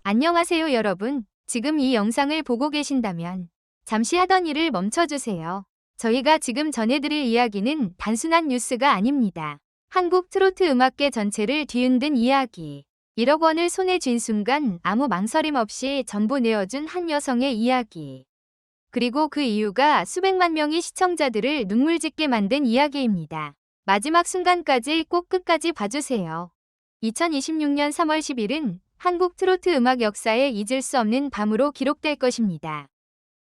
안녕하세요 여러분. 지금 이 영상을 보고 계신다면 잠시 하던 일을 멈춰주세요. 저희가 지금 전해드릴 이야기는 단순한 뉴스가 아닙니다. 한국 트로트 음악계 전체를 뒤흔든 이야기. 1억 원을 손에 쥔 순간 아무 망설임 없이 전부 내어준 한 여성의 이야기. 그리고 그 이유가 수백만 명의 시청자들을 눈물짓게 만든 이야기입니다. 마지막 순간까지 꼭 끝까지 봐주세요. 2026년 3월 10일은 한국 트로트 음악 역사에 잊을 수 없는 밤으로 기록될 것입니다.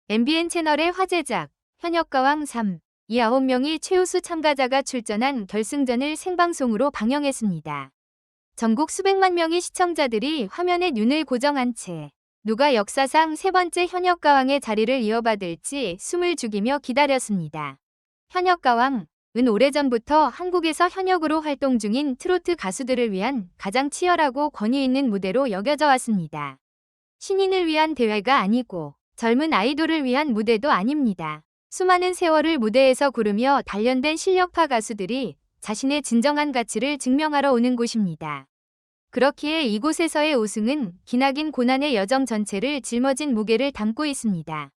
MBN 채널의 화제작 현역가왕 3, 이 9명이 최우수 참가자가 출전한 결승전을 생방송으로 방영했습니다. 전국 수백만 명의 시청자들이 화면에 눈을 고정한 채 누가 역사상 세 번째 현역가왕의 자리를 이어받을지 숨을 죽이며 기다렸습니다. 현역가왕 은 오래전부터 한국에서 현역으로 활동 중인 트로트 가수들을 위한 가장 치열하고 권위 있는 무대로 여겨져 왔습니다. 신인을 위한 대회가 아니고 젊은 아이돌을 위한 무대도 아닙니다. 수많은 세월을 무대에서 구르며 단련된 실력파 가수들이 자신의 진정한 가치를 증명하러 오는 곳입니다. 그렇기에 이곳에서의 우승은 기나긴 고난의 여정 전체를 짊어진 무게를 담고 있습니다.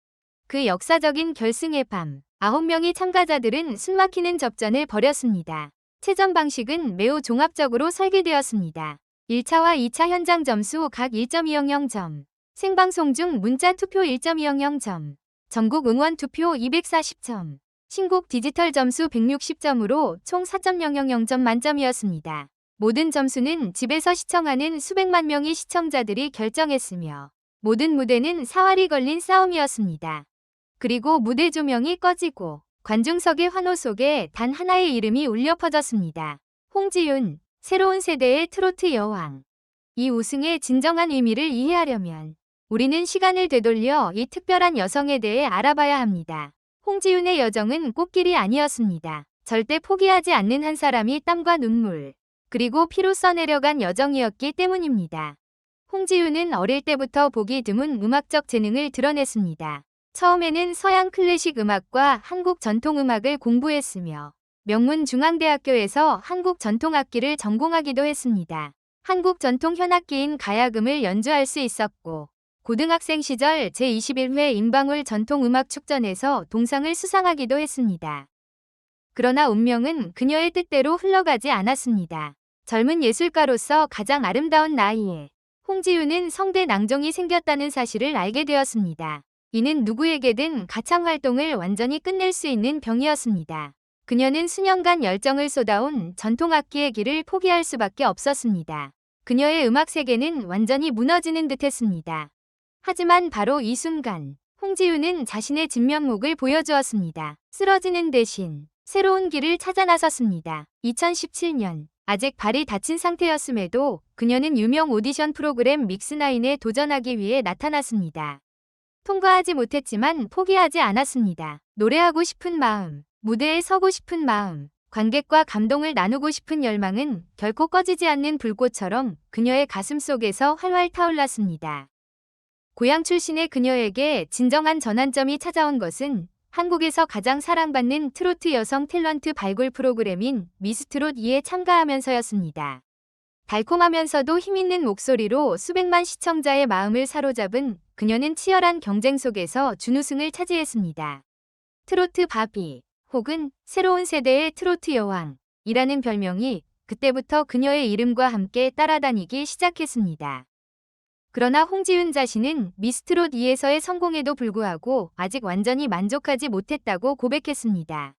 그 역사적인 결승의 밤, 9명의 참가자들은 숨막히는 접전을 벌였습니다. 체전 방식은 매우 종합적으로 설계되었습니다. 1차와 2차 현장 점수 각 1.200점, 생방송 중 문자 투표 1.200점, 전국 응원 투표 240점, 신곡 디지털 점수 160점으로 총 4.000점 만점이었습니다. 모든 점수는 집에서 시청하는 수백만 명의 시청자들이 결정했으며 모든 무대는 사활이 걸린 싸움이었습니다. 그리고 무대 조명이 꺼지고 관중석의 환호 속에 단 하나의 이름이 울려 퍼졌습니다. 홍지윤, 새로운 세대의 트로트 여왕. 이 우승의 진정한 의미를 이해하려면 우리는 시간을 되돌려 이 특별한 여성에 대해 알아봐야 합니다. 홍지윤의 여정은 꽃길이 아니었습니다. 절대 포기하지 않는 한 사람이 땀과 눈물, 그리고 피로 써내려간 여정이었기 때문입니다. 홍지윤은 어릴 때부터 보기 드문 음악적 재능을 드러냈습니다. 처음에는 서양 클래식 음악과 한국 전통음악을 공부했으며 명문 중앙대학교에서 한국 전통악기를 전공하기도 했습니다. 한국 전통 현악기인 가야금을 연주할 수 있었고 고등학생 시절 제21회 임방울 전통음악축전에서 동상을 수상하기도 했습니다. 그러나 운명은 그녀의 뜻대로 흘러가지 않았습니다. 젊은 예술가로서 가장 아름다운 나이에 홍지윤은 성대 낭종이 생겼다는 사실을 알게 되었습니다. 이는 누구에게든 가창 활동을 완전히 끝낼 수 있는 병이었습니다. 그녀는 수년간 열정을 쏟아온 전통악기의 길을 포기할 수밖에 없었습니다. 그녀의 음악 세계는 완전히 무너지는 듯했습니다. 하지만 바로 이 순간 홍지윤은 자신의 진면목을 보여주었습니다. 쓰러지는 대신 새로운 길을 찾아 나섰습니다. 2017년 아직 발이 다친 상태였음에도 그녀는 유명 오디션 프로그램 믹스9에 도전하기 위해 나타났습니다. 통과하지 못했지만 포기하지 않았습니다. 노래하고 싶은 마음, 무대에 서고 싶은 마음, 관객과 감동을 나누고 싶은 열망은 결코 꺼지지 않는 불꽃처럼 그녀의 가슴 속에서 활활 타올랐습니다. 고향 출신의 그녀에게 진정한 전환점이 찾아온 것은 한국에서 가장 사랑받는 트로트 여성 탤런트 발굴 프로그램인 미스트롯 2에 참가하면서였습니다. 달콤하면서도 힘있는 목소리로 수백만 시청자의 마음을 사로잡은 그녀는 치열한 경쟁 속에서 준우승을 차지했습니다. 트로트 바비 혹은 새로운 세대의 트로트 여왕이라는 별명이 그때부터 그녀의 이름과 함께 따라다니기 시작했습니다. 그러나 홍지윤 자신은 미스트롯 2에서의 성공에도 불구하고 아직 완전히 만족하지 못했다고 고백했습니다.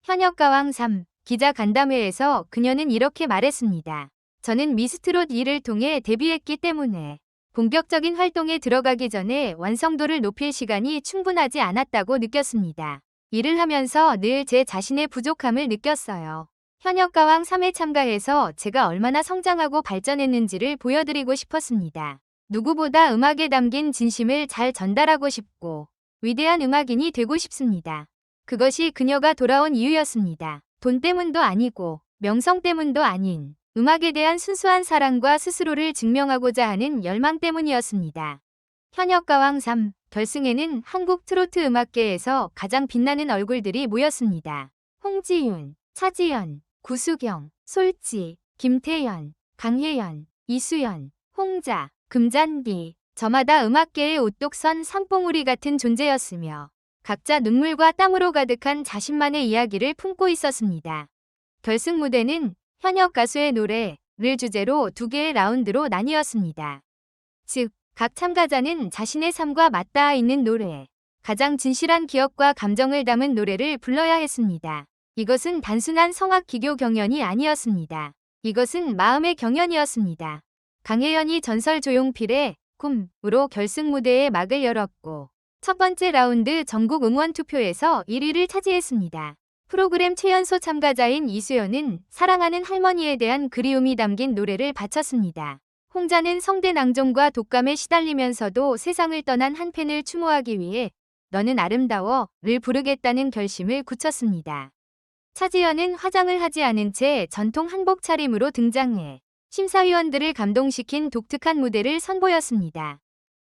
현역가왕 3 기자 간담회에서 그녀는 이렇게 말했습니다. 저는 미스트롯 2를 통해 데뷔했기 때문에 본격적인 활동에 들어가기 전에 완성도를 높일 시간이 충분하지 않았다고 느꼈습니다. 일을 하면서 늘 제 자신의 부족함을 느꼈어요. 현역가왕 3에 참가해서 제가 얼마나 성장하고 발전했는지를 보여드리고 싶었습니다. 누구보다 음악에 담긴 진심을 잘 전달하고 싶고 위대한 음악인이 되고 싶습니다. 그것이 그녀가 돌아온 이유였습니다. 돈 때문도 아니고 명성 때문도 아닌 음악에 대한 순수한 사랑과 스스로를 증명하고자 하는 열망 때문이었습니다. 현역가왕 3 결승에는 한국 트로트 음악계에서 가장 빛나는 얼굴들이 모였습니다. 홍지윤, 차지연, 구수경, 솔지, 김태연, 강혜연, 이수연, 홍자, 금잔디, 저마다 음악계의 오똑선 산봉우리 같은 존재였으며 각자 눈물과 땀으로 가득한 자신만의 이야기를 품고 있었습니다. 결승 무대는 현역 가수의 노래를 주제로 2개의 라운드로 나뉘었습니다. 즉, 각 참가자는 자신의 삶과 맞닿아 있는 노래, 가장 진실한 기억과 감정을 담은 노래를 불러야 했습니다. 이것은 단순한 성악 기교 경연이 아니었습니다. 이것은 마음의 경연이었습니다. 강혜연이 전설 조용필의 꿈으로 결승 무대의 막을 열었고 첫 번째 라운드 전국 응원 투표에서 1위를 차지했습니다. 프로그램 최연소 참가자인 이수연은 사랑하는 할머니에 대한 그리움이 담긴 노래를 바쳤습니다. 홍자는 성대 낭종과 독감에 시달리면서도 세상을 떠난 한 팬을 추모하기 위해 너는 아름다워를 부르겠다는 결심을 굳혔습니다. 차지연은 화장을 하지 않은 채 전통 한복 차림으로 등장해 심사위원들을 감동시킨 독특한 무대를 선보였습니다.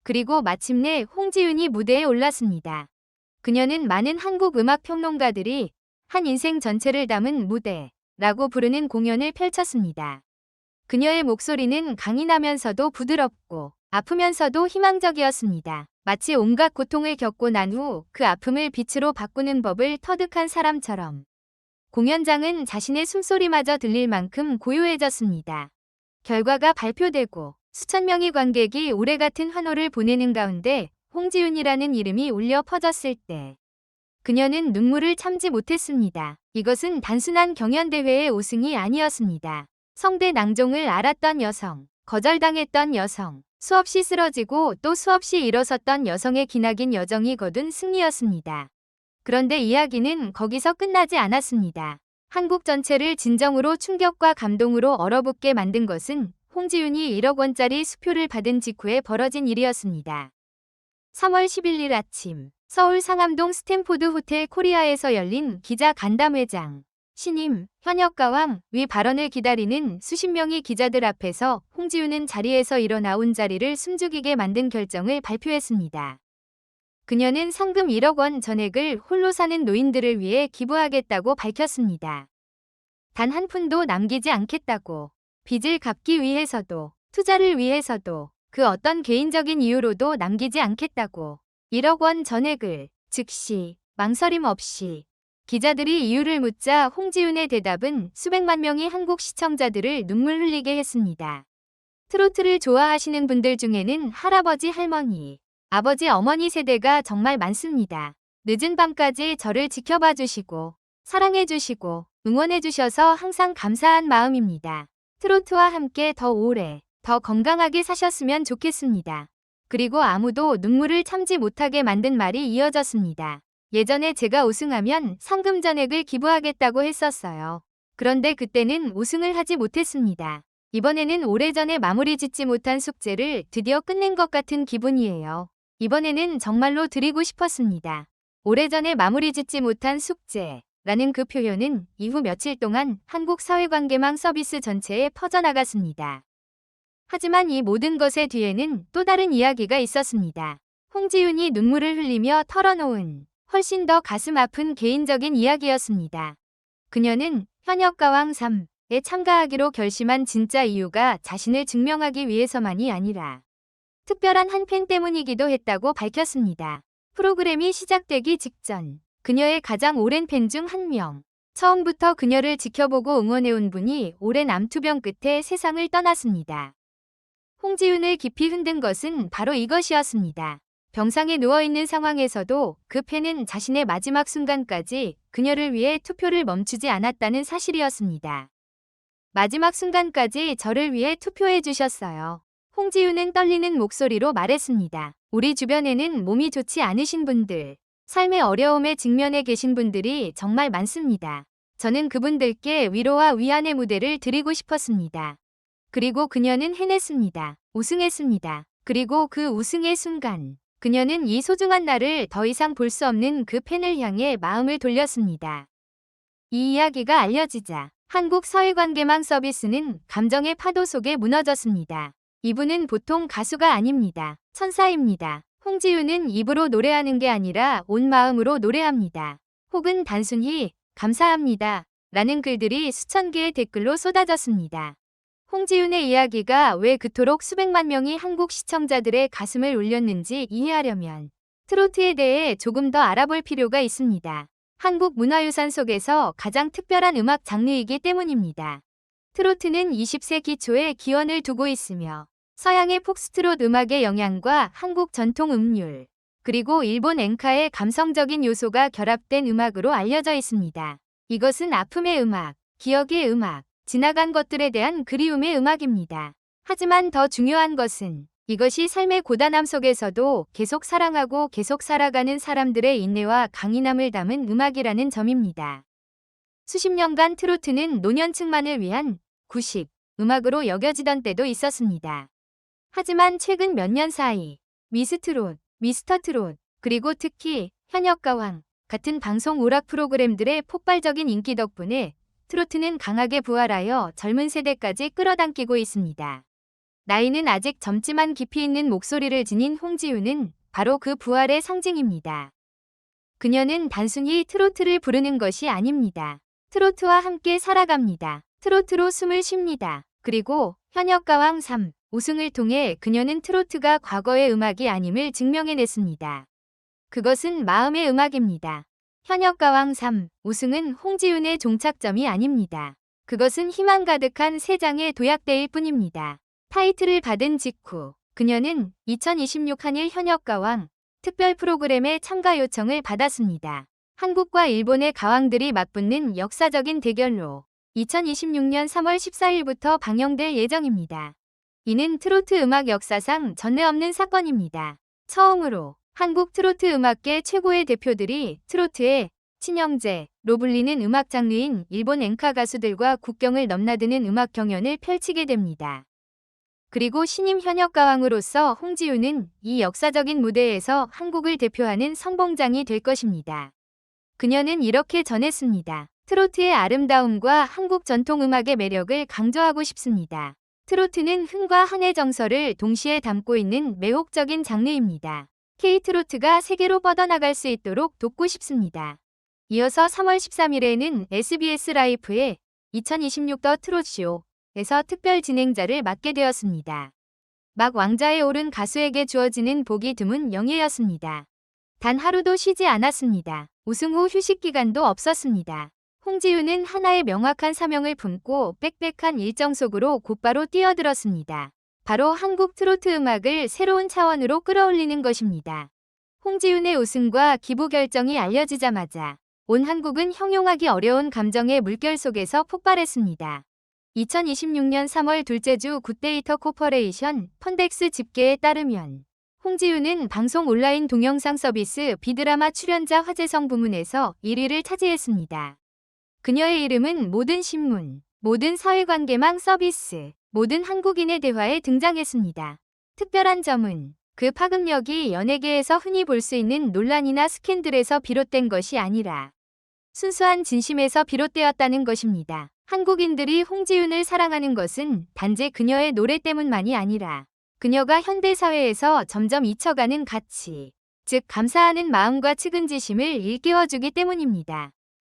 그리고 마침내 홍지윤이 무대에 올랐습니다. 그녀는 많은 한국 음악 평론가들이 한 인생 전체를 담은 무대라고 부르는 공연을 펼쳤습니다. 그녀의 목소리는 강인하면서도 부드럽고 아프면서도 희망적이었습니다. 마치 온갖 고통을 겪고 난 후 그 아픔을 빛으로 바꾸는 법을 터득한 사람처럼. 공연장은 자신의 숨소리마저 들릴 만큼 고요해졌습니다. 결과가 발표되고 수천 명의 관객이 우레같은 환호를 보내는 가운데 홍지윤이라는 이름이 울려 퍼졌을 때 그녀는 눈물을 참지 못했습니다. 이것은 단순한 경연대회의 우승이 아니었습니다. 성대 낭종을 앓았던 여성, 거절당했던 여성, 수없이 쓰러지고 또 수없이 일어섰던 여성의 기나긴 여정이 거둔 승리였습니다. 그런데 이야기는 거기서 끝나지 않았습니다. 한국 전체를 진정으로 충격과 감동으로 얼어붙게 만든 것은 홍지윤이 1억 원짜리 수표를 받은 직후에 벌어진 일이었습니다. 3월 11일 아침 서울 상암동 스탠포드 호텔 코리아에서 열린 기자 간담회장. 신임, 현역가왕 위 발언을 기다리는 수십 명의 기자들 앞에서 홍지윤은 자리에서 일어나 자리를 숨죽이게 만든 결정을 발표했습니다. 그녀는 상금 1억 원 전액을 홀로 사는 노인들을 위해 기부하겠다고 밝혔습니다. 단 한 푼도 남기지 않겠다고. 빚을 갚기 위해서도, 투자를 위해서도, 그 어떤 개인적인 이유로도 남기지 않겠다고. 1억 원 전액을 즉시, 망설임 없이. 기자들이 이유를 묻자 홍지윤의 대답은 수백만 명의 한국 시청자들을 눈물 흘리게 했습니다. 트로트를 좋아하시는 분들 중에는 할아버지, 할머니, 아버지, 어머니 세대가 정말 많습니다. 늦은 밤까지 저를 지켜봐 주시고, 사랑해 주시고, 응원해 주셔서 항상 감사한 마음입니다. 트로트와 함께 더 오래, 더 건강하게 사셨으면 좋겠습니다. 그리고 아무도 눈물을 참지 못하게 만든 말이 이어졌습니다. 예전에 제가 우승하면 상금 전액을 기부하겠다고 했었어요. 그런데 그때는 우승을 하지 못했습니다. 이번에는 오래전에 마무리 짓지 못한 숙제를 드디어 끝낸 것 같은 기분이에요. 이번에는 정말로 드리고 싶었습니다. 오래전에 마무리 짓지 못한 숙제라는 그 표현은 이후 며칠 동안 한국 사회관계망 서비스 전체에 퍼져나갔습니다. 하지만 이 모든 것의 뒤에는 또 다른 이야기가 있었습니다. 홍지윤이 눈물을 흘리며 털어놓은 훨씬 더 가슴 아픈 개인적인 이야기였습니다. 그녀는 현역가왕 3에 참가하기로 결심한 진짜 이유가 자신을 증명하기 위해서만이 아니라 특별한 한 팬 때문이기도 했다고 밝혔습니다. 프로그램이 시작되기 직전 그녀의 가장 오랜 팬 중 한 명, 처음부터 그녀를 지켜보고 응원해온 분이 오랜 암투병 끝에 세상을 떠났습니다. 홍지윤을 깊이 흔든 것은 바로 이것이었습니다. 병상에 누워있는 상황에서도 그 팬은 자신의 마지막 순간까지 그녀를 위해 투표를 멈추지 않았다는 사실이었습니다. 마지막 순간까지 저를 위해 투표해 주셨어요. 홍지윤은 떨리는 목소리로 말했습니다. 우리 주변에는 몸이 좋지 않으신 분들, 삶의 어려움에 직면해 계신 분들이 정말 많습니다. 저는 그분들께 위로와 위안의 무대를 드리고 싶었습니다. 그리고 그녀는 해냈습니다. 우승했습니다. 그리고 그 우승의 순간 그녀는 이 소중한 날을 더 이상 볼 수 없는 그 팬을 향해 마음을 돌렸습니다. 이 이야기가 알려지자 한국 사회관계망 서비스는 감정의 파도 속에 무너졌습니다. 이분은 보통 가수가 아닙니다. 천사입니다. 홍지윤은 입으로 노래하는 게 아니라 온 마음으로 노래합니다. 혹은 단순히 감사합니다 라는 글들이 수천 개의 댓글로 쏟아졌습니다. 홍지윤의 이야기가 왜 그토록 수백만 명이 한국 시청자들의 가슴을 울렸는지 이해하려면 트로트에 대해 조금 더 알아볼 필요가 있습니다. 한국 문화유산 속에서 가장 특별한 음악 장르이기 때문입니다. 트로트는 20세기 초에 기원을 두고 있으며 서양의 폭스트롯 음악의 영향과 한국 전통 음률, 그리고 일본 엔카의 감성적인 요소가 결합된 음악으로 알려져 있습니다. 이것은 아픔의 음악, 기억의 음악, 지나간 것들에 대한 그리움의 음악입니다. 하지만 더 중요한 것은 이것이 삶의 고단함 속에서도 계속 사랑하고 계속 살아가는 사람들의 인내와 강인함을 담은 음악이라는 점입니다. 수십 년간 트로트는 노년층만을 위한 구식 음악으로 여겨지던 때도 있었습니다. 하지만 최근 몇 년 사이 미스트롯, 미스터트롯, 그리고 특히 현역가왕 같은 방송 오락 프로그램들의 폭발적인 인기 덕분에 트로트는 강하게 부활하여 젊은 세대까지 끌어당기고 있습니다. 나이는 아직 젊지만 깊이 있는 목소리를 지닌 홍지윤은 바로 그 부활의 상징입니다. 그녀는 단순히 트로트를 부르는 것이 아닙니다. 트로트와 함께 살아갑니다. 트로트로 숨을 쉽니다. 그리고 현역가왕 3 우승을 통해 그녀는 트로트가 과거의 음악이 아님을 증명해냈습니다. 그것은 마음의 음악입니다. 현역가왕 3 우승은 홍지윤의 종착점이 아닙니다. 그것은 희망 가득한 세 장의 도약대일 뿐입니다. 타이틀을 받은 직후 그녀는 2026 한일 현역가왕 특별 프로그램에 참가 요청을 받았습니다. 한국과 일본의 가왕들이 맞붙는 역사적인 대결로 2026년 3월 14일부터 방영될 예정입니다. 이는 트로트 음악 역사상 전례 없는 사건입니다. 처음으로 한국 트로트 음악계 최고의 대표들이 트로트의 친형제로 불리는 음악 장르인 일본 엔카 가수들과 국경을 넘나드는 음악 경연을 펼치게 됩니다. 그리고 신임 현역가왕으로서 홍지윤은 이 역사적인 무대에서 한국을 대표하는 선봉장이 될 것입니다. 그녀는 이렇게 전했습니다. 트로트의 아름다움과 한국 전통음악의 매력을 강조하고 싶습니다. 트로트는 흥과 한의 정서를 동시에 담고 있는 매혹적인 장르입니다. K-트로트가 세계로 뻗어나갈 수 있도록 돕고 싶습니다. 이어서 3월 13일에는 SBS 라이프의 2026 더 트롯쇼에서 특별 진행자를 맡게 되었습니다. 막 왕좌에 오른 가수에게 주어지는 보기 드문 영예였습니다. 단 하루도 쉬지 않았습니다. 우승 후 휴식 기간도 없었습니다. 홍지윤은 하나의 명확한 사명을 품고 빽빽한 일정 속으로 곧바로 뛰어들었습니다. 바로 한국 트로트 음악을 새로운 차원으로 끌어올리는 것입니다. 홍지윤의 우승과 기부 결정이 알려지자마자 온 한국은 형용하기 어려운 감정의 물결 속에서 폭발했습니다. 2026년 3월 둘째 주 굿데이터 코퍼레이션 펀덱스 집계에 따르면 홍지윤은 방송 온라인 동영상 서비스 비드라마 출연자 화제성 부문에서 1위를 차지했습니다. 그녀의 이름은 모든 신문, 모든 사회관계망 서비스, 모든 한국인의 대화에 등장했습니다. 특별한 점은 그 파급력이 연예계에서 흔히 볼 수 있는 논란이나 스캔들에서 비롯된 것이 아니라 순수한 진심에서 비롯되었다는 것입니다. 한국인들이 홍지윤을 사랑하는 것은 단지 그녀의 노래 때문만이 아니라 그녀가 현대사회에서 점점 잊혀가는 가치, 즉 감사하는 마음과 측은지심을 일깨워주기 때문입니다.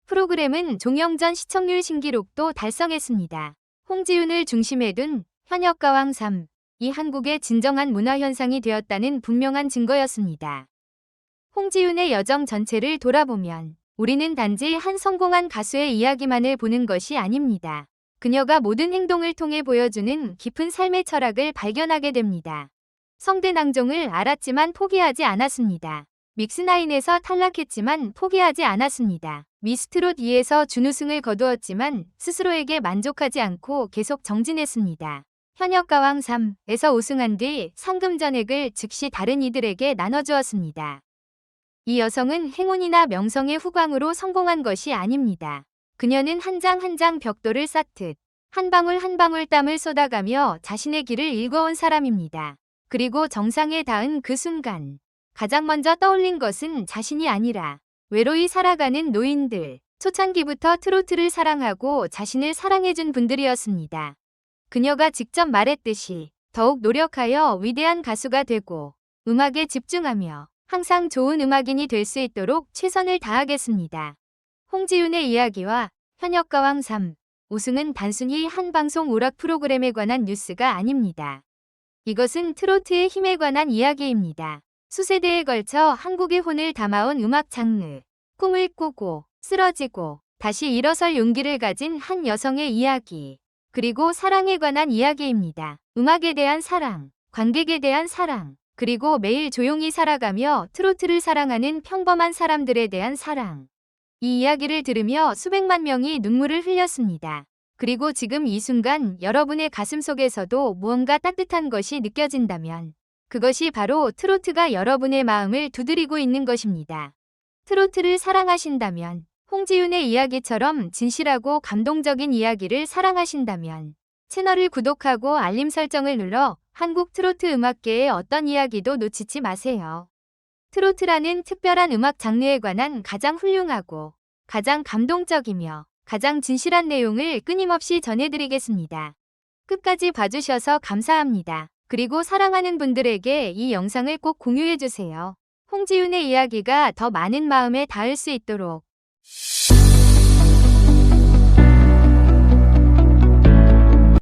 프로그램은 종영 전 시청률 신기록도 달성했습니다. 홍지윤을 중심에 둔 현역가왕 3, 이 한국의 진정한 문화현상이 되었다는 분명한 증거였습니다. 홍지윤의 여정 전체를 돌아보면 우리는 단지 한 성공한 가수의 이야기만을 보는 것이 아닙니다. 그녀가 모든 행동을 통해 보여주는 깊은 삶의 철학을 발견하게 됩니다. 성대낭종을 알았지만 포기하지 않았습니다. 믹스9에서 탈락했지만 포기하지 않았습니다. 미스트롯 2에서 준우승을 거두었지만 스스로에게 만족하지 않고 계속 정진했습니다. 현역가왕 3에서 우승한 뒤 상금 전액을 즉시 다른 이들에게 나눠주었습니다. 이 여성은 행운이나 명성의 후광으로 성공한 것이 아닙니다. 그녀는 한 장 한 장 벽돌을 쌓듯 한 방울 한 방울 땀을 쏟아가며 자신의 길을 일궈온 사람입니다. 그리고 정상에 닿은 그 순간 가장 먼저 떠올린 것은 자신이 아니라 외로이 살아가는 노인들, 초창기부터 트로트를 사랑하고 자신을 사랑해준 분들이었습니다. 그녀가 직접 말했듯이 더욱 노력하여 위대한 가수가 되고 음악에 집중하며 항상 좋은 음악인이 될 수 있도록 최선을 다하겠습니다. 홍지윤의 이야기와 현역가왕 3 우승은 단순히 한 방송 오락 프로그램에 관한 뉴스가 아닙니다. 이것은 트로트의 힘에 관한 이야기입니다. 수세대에 걸쳐 한국의 혼을 담아온 음악 장르. 꿈을 꾸고 쓰러지고 다시 일어설 용기를 가진 한 여성의 이야기. 그리고 사랑에 관한 이야기입니다. 음악에 대한 사랑, 관객에 대한 사랑, 그리고 매일 조용히 살아가며 트로트를 사랑하는 평범한 사람들에 대한 사랑. 이 이야기를 들으며 수백만 명이 눈물을 흘렸습니다. 그리고 지금 이 순간 여러분의 가슴속에서도 무언가 따뜻한 것이 느껴진다면 그것이 바로 트로트가 여러분의 마음을 두드리고 있는 것입니다. 트로트를 사랑하신다면, 홍지윤의 이야기처럼 진실하고 감동적인 이야기를 사랑하신다면 채널을 구독하고 알림 설정을 눌러 한국 트로트 음악계의 어떤 이야기도 놓치지 마세요. 트로트라는 특별한 음악 장르에 관한 가장 훌륭하고 가장 감동적이며 가장 진실한 내용을 끊임없이 전해드리겠습니다. 끝까지 봐주셔서 감사합니다. 그리고 사랑하는 분들에게 이 영상을 꼭 공유해주세요. 홍지윤의 이야기가 더 많은 마음에 닿을 수 있도록.